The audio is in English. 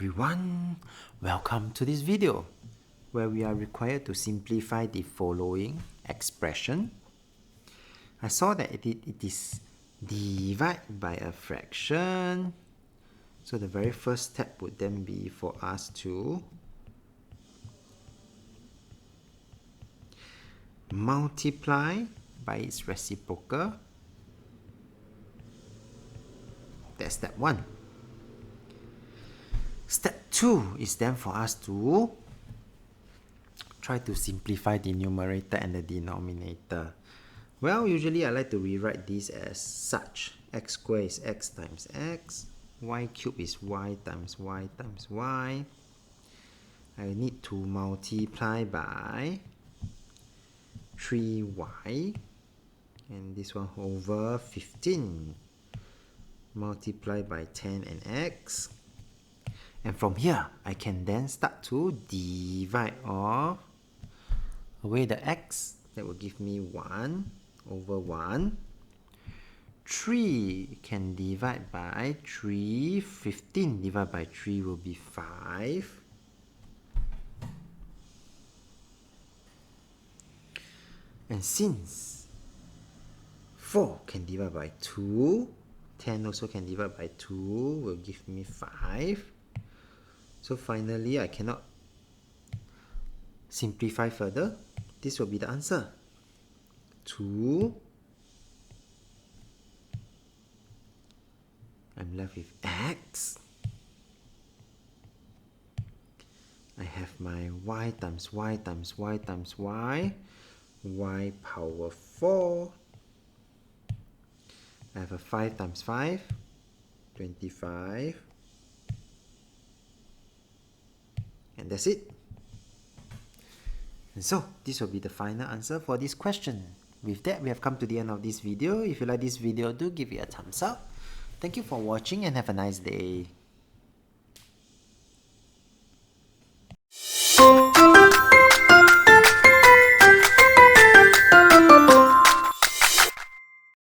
everyone, welcome to this video where we are required to simplify the following expression. I saw that it is divide by a fraction, so the very first step would then be for us to multiply by its reciprocal. That's step 1. Step 2 is then for us to try to simplify the numerator and the denominator. Well, usually I like to rewrite this as such. X squared is x times x. Y cubed is y times y times y. I need to multiply by 3y. And this one over 15. Multiply by 10 and x. And from here, I can then start to divide off away the x. That will give me 1 over 1. 3 can divide by 3. 15 divided by 3 will be 5. And since 4 can divide by 2, 10 also can divide by 2 will give me 5. So finally, I cannot simplify further. This will be the answer. 2. I'm left with x. I have my y times y times y times y. Y power 4. I have a 5 times 5. 25. And that's it. And so, this will be the final answer for this question. With that, we have come to the end of this video. If you like this video, do give it a thumbs up. Thank you for watching and have a nice day.